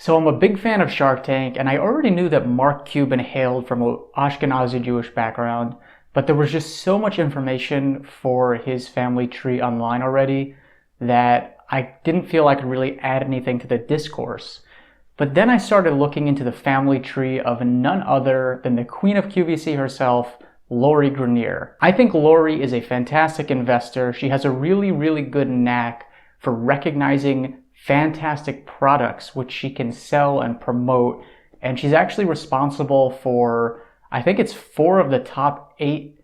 So I'm a big fan of Shark Tank, and I already knew that Mark Cuban hailed from an Ashkenazi Jewish background, but there was just so much information for his family tree online already that I didn't feel I could really add anything to the discourse. But then I started looking into the family tree of none other than the queen of QVC herself, Lori Greiner. I think Lori is a fantastic investor. She has a really good knack for recognizing fantastic products which she can sell and promote, and she's actually responsible for, I think it's 4 of the top 8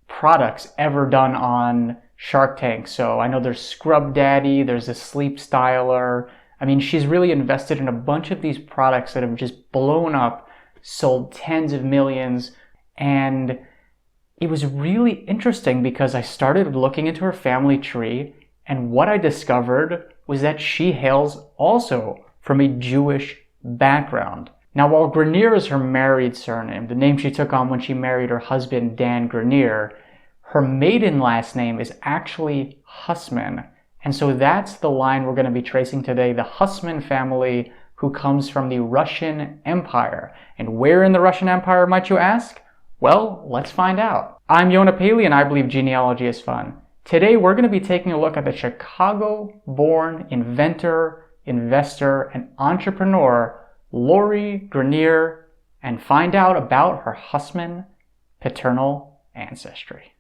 products ever done on Shark Tank. So I know there's Scrub Daddy, there's a Sleep Styler. I mean, she's really invested in a bunch of these products that have just blown up, sold tens of millions, and it was really interesting because I started looking into her family tree, and what I discovered was that she hails also from a Jewish background. Now, while Greiner is her married surname, the name she took on when she married her husband Dan Greiner, her maiden last name is actually Hussman. And so that's the line we're going to be tracing today, the Hussman family, who comes from the Russian Empire. And where in the Russian Empire, might you ask? Well, let's find out. I'm Yonah Paley, and I believe genealogy is fun. Today, we're going to be taking a look at the Chicago-born inventor, investor, and entrepreneur, Lori Greiner, and find out about her Hussman paternal ancestry.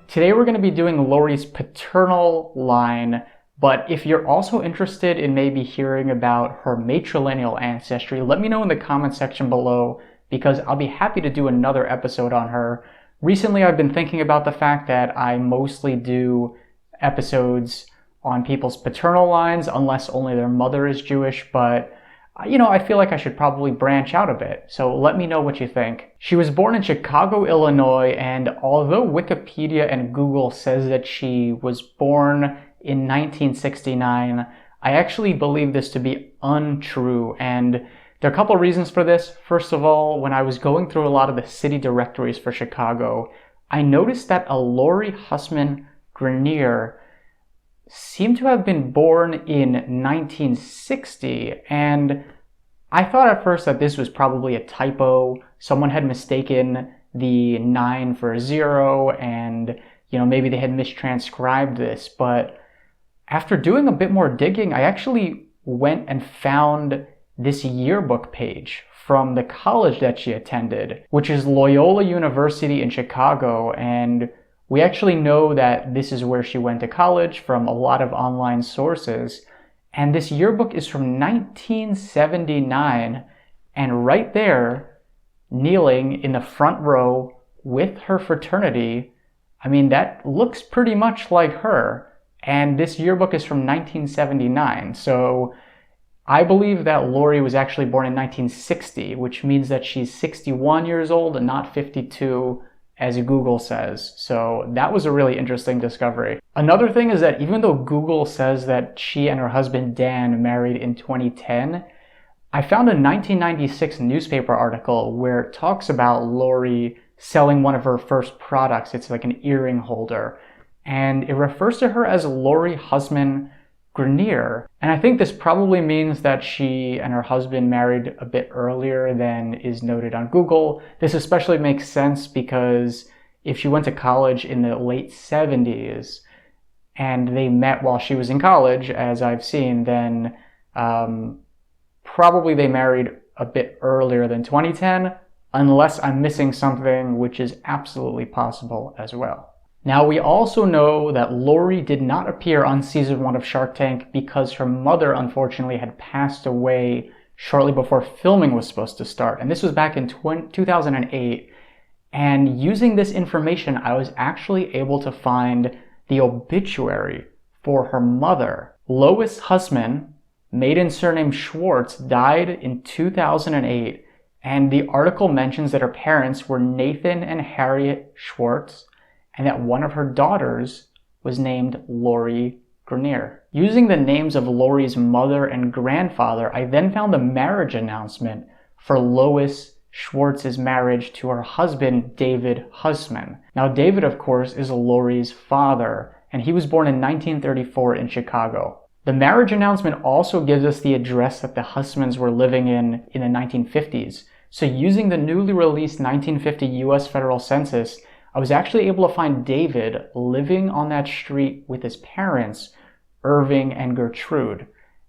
Today we're going to be doing Lori's paternal line, but if you're also interested in maybe hearing about her matrilineal ancestry, let me know in the comment section below because I'll be happy to do another episode on her. Recently I've been thinking about the fact that I mostly do episodes on people's paternal lines unless only their mother is Jewish, but I feel like I should probably branch out a bit, so let me know what you think. She was born in Chicago, Illinois, and although Wikipedia and Google says that she was born in 1969, I actually believe this to be untrue, and there are a couple reasons for this. First of all, when I was going through a lot of the city directories for Chicago, I noticed that a Lori Hussman Greiner seemed to have been born in 1960, and I thought at first that this was probably a typo. Someone had mistaken the 9 for a 0, and maybe they had mistranscribed this. But after doing a bit more digging, I actually went and found this yearbook page from the college that she attended, which is Loyola University in Chicago, and we actually know that this is where she went to college from a lot of online sources. And this yearbook is from 1979. And right there, kneeling in the front row with her fraternity, I mean, that looks pretty much like her. And this yearbook is from 1979. So I believe that Lori was actually born in 1960, which means that she's 61 years old and not 52, as Google says. So that was a really interesting discovery. Another thing is that even though Google says that she and her husband Dan married in 2010, I found a 1996 newspaper article where it talks about Lori selling one of her first products. It's like an earring holder, and it refers to her as Lori Hussman Greiner. And I think this probably means that she and her husband married a bit earlier than is noted on Google. This especially makes sense because if she went to college in the late 70s and they met while she was in college, as I've seen, then probably they married a bit earlier than 2010, unless I'm missing something, which is absolutely possible as well. Now, we also know that Lori did not appear on season 1 of Shark Tank because her mother, unfortunately, had passed away shortly before filming was supposed to start. And this was back in 2008. And using this information, I was actually able to find the obituary for her mother. Lois Hussman maiden surname Schwartz, died in 2008, and the article mentions that her parents were Nathan and Harriet Schwartz, and that one of her daughters was named Lori Greiner. Using the names of Lori's mother and grandfather, I then found the marriage announcement for Lois Schwartz's marriage to her husband, David Hussman. Now, David, of course, is Lori's father, and he was born in 1934 in Chicago. The marriage announcement also gives us the address that the Hussmans were living in the 1950s. So using the newly released 1950 US federal census, I was actually able to find David living on that street with his parents, Irving and Gertrude.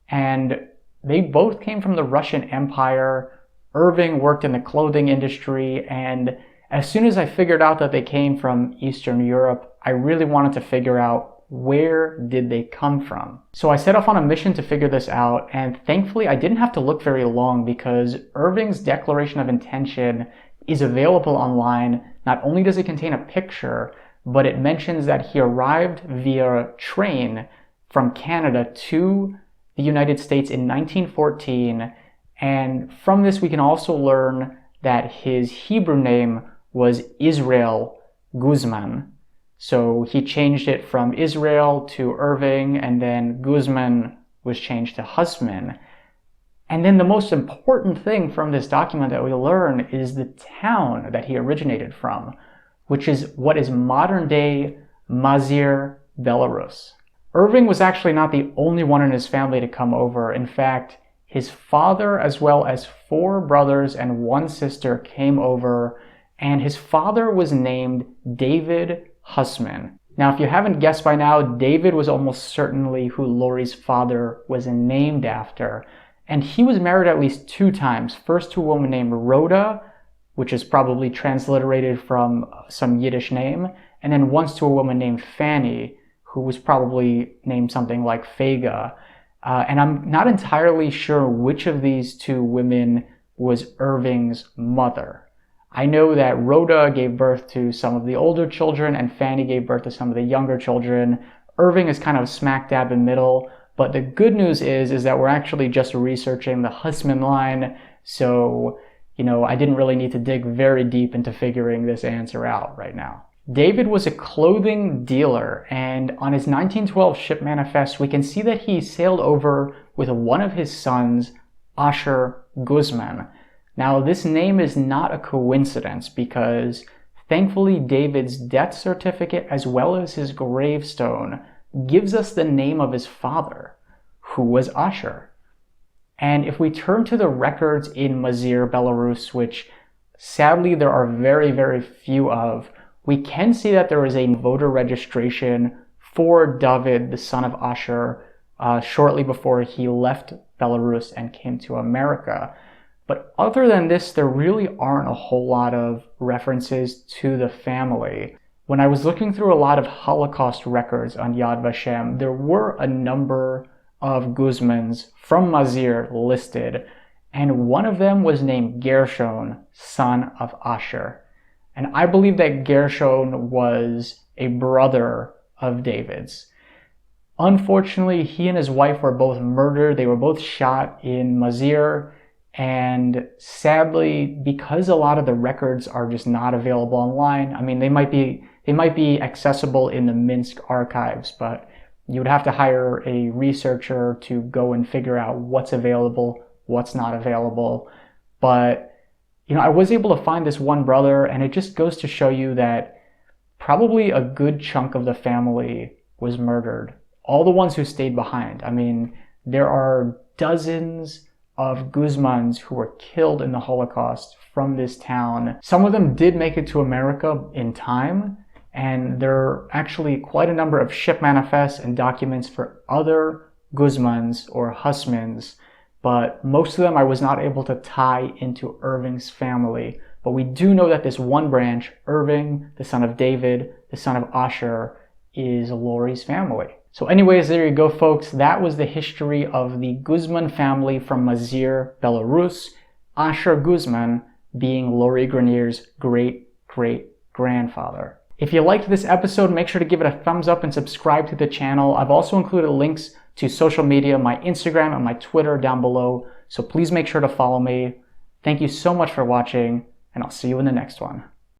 And they both came from the Russian Empire. Irving worked in the clothing industry, and as soon as I figured out that they came from Eastern Europe, I really wanted to figure out where did they come from. So I set off on a mission to figure this out, and thankfully I didn't have to look very long because Irving's Declaration of Intention is available online. Not only does it contain a picture, but it mentions that he arrived via train from Canada to the United States in 1914, and from this we can also learn that his Hebrew name was Israel Guzman. So he changed it from Israel to Irving, and then Guzman was changed to Hussman. And then the most important thing from this document that we learn is the town that he originated from, which is what is modern-day Mazyr, Belarus. Irving was actually not the only one in his family to come over. In fact, his father, as well as 4 brothers and 1 sister, came over, and his father was named David Hussman. Now, if you haven't guessed by now, David was almost certainly who Lori's father was named after. And he was married at least 2 times. First to a woman named Rhoda, which is probably transliterated from some Yiddish name, and then once to a woman named Fanny, who was probably named something like Fega. And I'm not entirely sure which of these 2 women was Irving's mother. I know that Rhoda gave birth to some of the older children and Fanny gave birth to some of the younger children. Irving is kind of smack dab in the middle, but the good news is that we're actually just researching the Hussman line, so, I didn't really need to dig very deep into figuring this answer out right now. David was a clothing dealer, and on his 1912 ship manifest, we can see that he sailed over with one of his sons, Asher Guzman. Now, this name is not a coincidence because, thankfully, David's death certificate as well as his gravestone gives us the name of his father, who was Asher. And if we turn to the records in Mazyr, Belarus, which sadly there are very, very few of, we can see that there is a voter registration for David, the son of Asher, shortly before he left Belarus and came to America. But other than this, there really aren't a whole lot of references to the family. When I was looking through a lot of Holocaust records on Yad Vashem, there were a number of Guzmans from Mazyr listed, and one of them was named Gershon, son of Asher. And I believe that Gershon was a brother of David's. Unfortunately, he and his wife were both murdered. They were both shot in Mazyr. And sadly, because a lot of the records are just not available online, I mean, they might be accessible in the Minsk archives, but you would have to hire a researcher to go and figure out what's available, what's not available. But I was able to find this one brother, and it just goes to show you that probably a good chunk of the family was murdered. All the ones who stayed behind. I mean, there are dozens of Guzmans who were killed in the Holocaust from this town. Some of them did make it to America in time, and there are actually quite a number of ship manifests and documents for other Guzmans or Hussmans, but most of them I was not able to tie into Irving's family. But we do know that this one branch, Irving, the son of David, the son of Asher, is Lori's family. So anyways, there you go, folks. That was the history of the Guzman family from Mazyr, Belarus, Asher Guzman being Lori Greiner's great-great-grandfather. If you liked this episode, make sure to give it a thumbs up and subscribe to the channel. I've also included links to social media, my Instagram and my Twitter down below. So please make sure to follow me. Thank you so much for watching, and I'll see you in the next one.